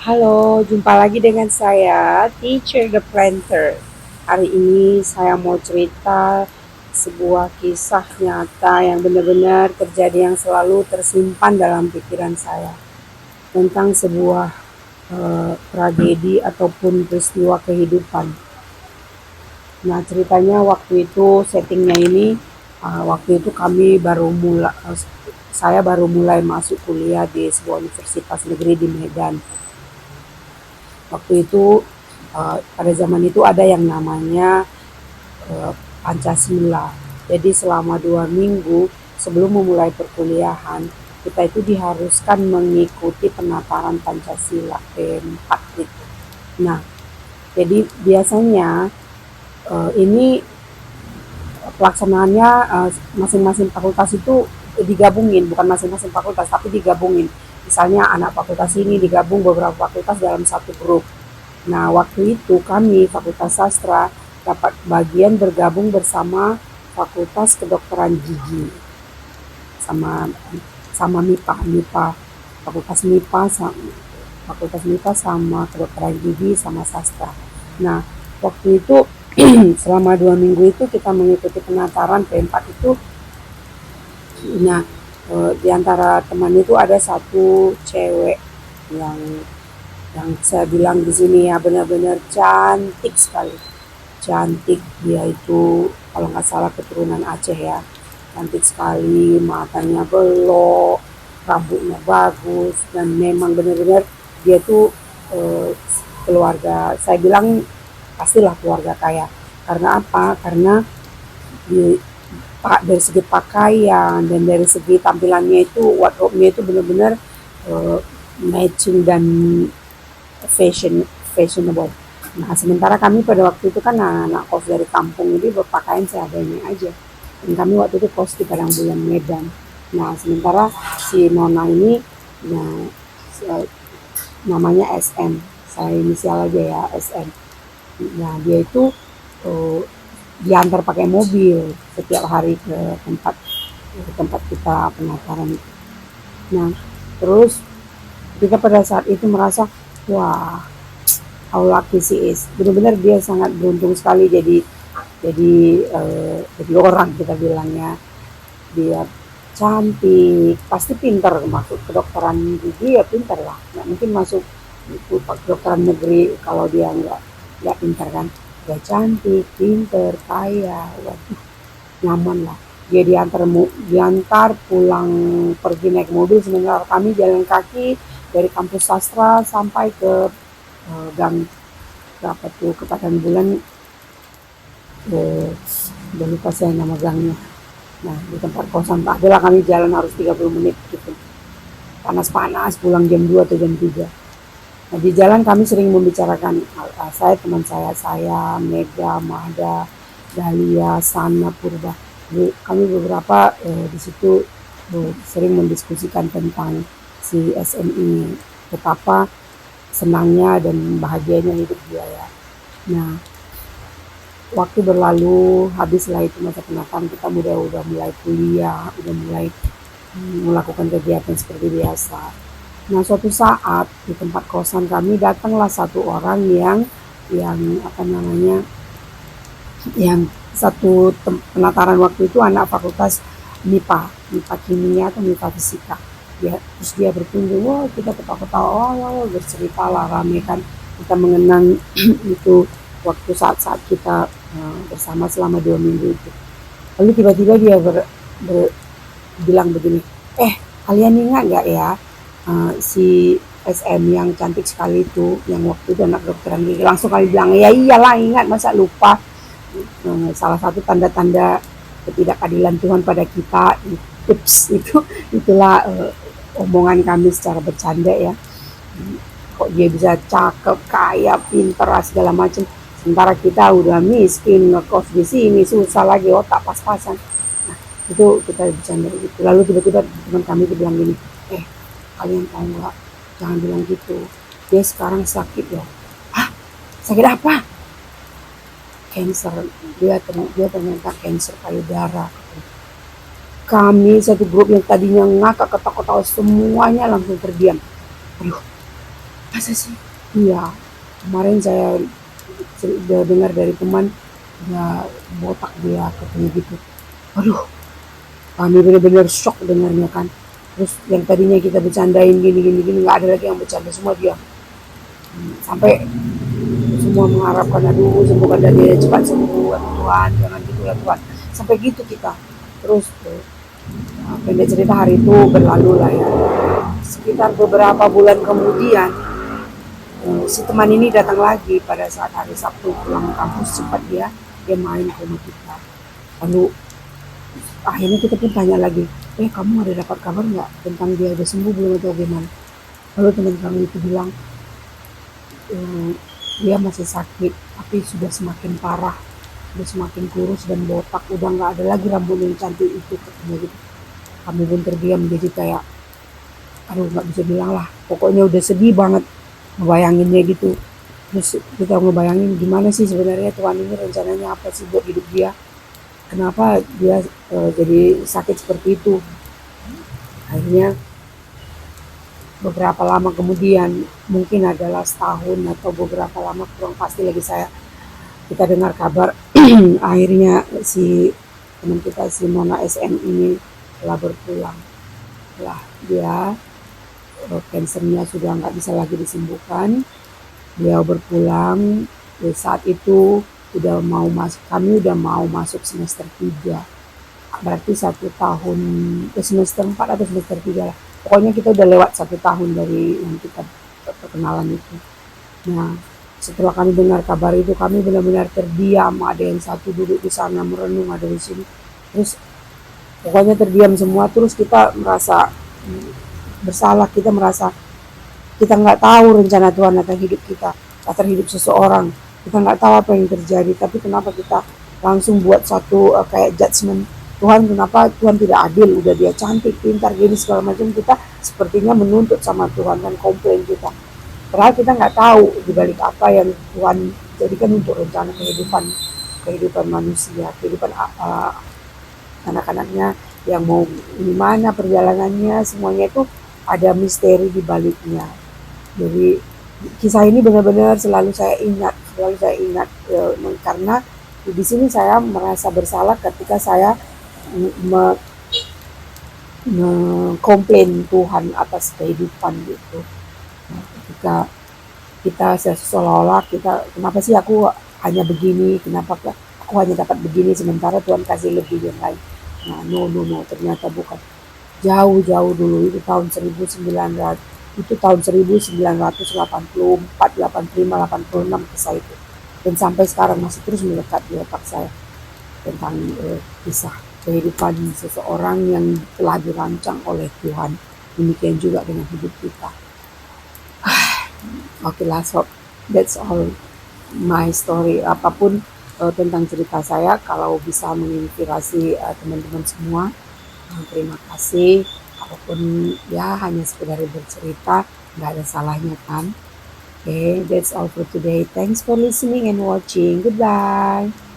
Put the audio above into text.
Halo, jumpa lagi dengan saya, Teacher the Planter. Hari ini saya mau cerita sebuah kisah nyata yang benar-benar terjadi yang selalu tersimpan dalam pikiran saya tentang sebuah tragedi ataupun peristiwa kehidupan. Nah, ceritanya waktu itu settingnya ini, waktu itu saya baru mulai masuk kuliah di sebuah universitas negeri di Medan. Waktu itu pada zaman itu ada yang namanya Pancasila. Jadi selama 2 minggu sebelum memulai perkuliahan kita itu diharuskan mengikuti penataran Pancasila P4 gitu. Nah, jadi biasanya ini pelaksanaannya masing-masing fakultas itu digabungin, bukan masing-masing fakultas tapi digabungin. Misalnya anak fakultas ini digabung beberapa fakultas dalam satu grup. Nah, waktu itu kami Fakultas Sastra dapat bagian bergabung bersama Fakultas Kedokteran Gigi sama sama MIPA, Fakultas MIPA sama Kedokteran Gigi sama Sastra. Nah, waktu itu selama 2 minggu itu kita mengikuti penataran P4 itu. Nah, di antara teman itu ada satu cewek yang saya bilang di sini ya benar-benar cantik sekali. Cantik, dia itu kalau nggak salah keturunan Aceh ya. Cantik sekali, matanya belok, rambutnya bagus, dan memang benar-benar dia tuh keluarga, saya bilang pastilah keluarga kaya. Karena apa? Karena di, dari segi pakaian dan dari segi tampilannya itu, wardrobe-nya itu benar-benar uh, matching dan fashionable. Nah, sementara kami pada waktu itu kan anak kos dari kampung, jadi berpakaian seadanya aja. Dan kami waktu itu kos di Padang Bulan Medan. Nah, sementara si Nona ini, nah, namanya SM, saya inisial aja ya, SM. Nah, dia itu uh, diantar pakai mobil setiap hari ke tempat kita penataran itu. Nah, terus kita pada saat itu merasa, wah, how lucky she is. Benar-benar dia sangat beruntung sekali jadi orang, kita bilangnya. Dia cantik, pasti pintar, masuk kedokteran gigi ya pintar lah. Nggak mungkin masuk kedokteran negeri kalau dia nggak pintar kan. Dia cantik, pintar, kaya, waduh, nyaman lah. Dia diantar pulang pergi naik mobil, sementara kami jalan kaki dari kampus sastra sampai ke gang berapa tuh ke Padang Bulan, udah lupa saya nama gangnya. Nah, di tempat kosan adalah kami jalan harus 30 menit gitu. Panas-panas pulang jam 2 atau jam 3. Nah, di jalan kami sering membicarakan, saya, Mega, Mahda, Dahlia, Sana, Purba. Jadi, kami beberapa di situ sering mendiskusikan tentang si SMI, betapa senangnya dan bahagianya hidup dia ya. Nah, waktu berlalu, habislah itu masa penataran, kita udah mulai kuliah, udah mulai melakukan kegiatan seperti biasa. Nah, suatu saat di tempat kosan kami datanglah satu orang yang apa namanya, yang satu penataran waktu itu anak fakultas MIPA kimia atau MIPA fisika. Terus dia berkunjung, wah kita ketawa-ketawa, wah bercerita lah rame kan, kita mengenang itu waktu saat-saat kita bersama selama 2 minggu itu. Lalu tiba-tiba dia bilang begini, kalian ingat nggak ya si SM yang cantik sekali itu, yang waktu itu anak dokteran gigi. Langsung kami bilang, ya iyalah ingat, masa lupa. Salah satu tanda-tanda ketidakadilan Tuhan pada kita, tips itu, itulah omongan kami secara bercanda ya. Kok dia bisa cakep, kaya, pinter, segala macam, sementara kita udah miskin, ngekos di sini susah lagi, otak pas-pasan. Nah, itu kita bercanda gitu. Lalu tiba-tiba teman kami itu bilang gini, kalian tahu nggak, jangan bilang gitu, dia sekarang sakit loh. Hah, sakit apa? Cancer. Dia ternyata cancer payudara. Kami satu grup yang tadinya ngakak ketawa-ketawa semuanya langsung terdiam. Aduh, Masa sih? Iya, kemarin saya udah dengar dari teman, dia botak dia katanya gitu. Aduh, kami benar-benar shock dengarnya kan. Terus yang tadinya kita bercandain gini gini gini, nggak ada lagi yang bercanda, semua dia. Sampai semua mengharapkan, aduh semoga dia cepat sembuh, aduh Tuhan jangan gitu ya Tuhan. Sampai gitu kita. Terus pendek cerita, hari itu berlalu lah ya. Sekitar beberapa bulan kemudian, si teman ini datang lagi pada saat hari Sabtu pulang kampus cepat, dia main ke rumah kita. Lalu akhirnya kita pun tanya lagi, kamu ada dapat kabar nggak tentang dia udah sembuh belum atau gimana? Lalu teman kami itu bilang, "Eh, dia masih sakit tapi sudah semakin parah, sudah semakin kurus dan botak, udah nggak ada lagi rambut yang cantik itu," katanya gitu. Kami pun terdiam, jadi kayak aduh nggak bisa bilang lah, pokoknya udah sedih banget ngebayanginnya gitu. Terus kita ngebayangin gimana sih sebenarnya Tuhan ini rencananya apa sih buat hidup dia, kenapa dia jadi sakit seperti itu. Akhirnya beberapa lama kemudian, mungkin adalah setahun atau beberapa lama kurang pasti lagi, kita dengar kabar akhirnya si teman kita, si Mona SM ini telah berpulang. Lah dia kansernya sudah nggak bisa lagi disembuhkan, dia berpulang. Saat itu kami udah mau masuk semester 3, berarti 1 tahun ke semester 4 atau semester 3 lah. Pokoknya kita udah lewat 1 tahun dari yang kita perkenalan itu. Nah, setelah kami dengar kabar itu, kami benar-benar terdiam. Ada yang satu duduk di sana merenung, ada di sini. Terus pokoknya terdiam semua. Terus kita merasa bersalah, kita merasa kita nggak tahu rencana Tuhan akan hidup kita, akan hidup seseorang. Kita nggak tahu apa yang terjadi, tapi kenapa kita langsung buat satu kayak judgement, Tuhan kenapa Tuhan tidak adil, udah dia cantik, pintar, gini segala macam, kita sepertinya menuntut sama Tuhan dan komplain kita. Padahal kita nggak tahu dibalik apa yang Tuhan jadikan untuk rencana kehidupan manusia, kehidupan anak-anaknya yang mau gimana perjalanannya, semuanya itu ada misteri di baliknya. Jadi kisah ini benar-benar selalu saya ingat karena di sini saya merasa bersalah ketika saya mengkomplain Tuhan atas kehidupan gitu. Nah, ketika kita seolah-olah kita, kenapa sih aku hanya begini, kenapa aku hanya dapat begini sementara Tuhan kasih lebih yang lain. Nah, no, ternyata bukan. Jauh-jauh dulu, itu tahun 1900, itu tahun 1984, 85, 86 kisah itu. Dan sampai sekarang masih terus melekat di otak saya tentang kisah kehidupan seseorang yang telah dirancang oleh Tuhan. Demikian juga dengan hidup kita. Oke lah sob, that's all my story. Apapun tentang cerita saya, kalau bisa menginspirasi teman-teman semua, terima kasih. Apapun ya hanya sekedar bercerita, nggak ada salahnya kan. Okay, that's all for today. Thanks for listening and watching. Goodbye.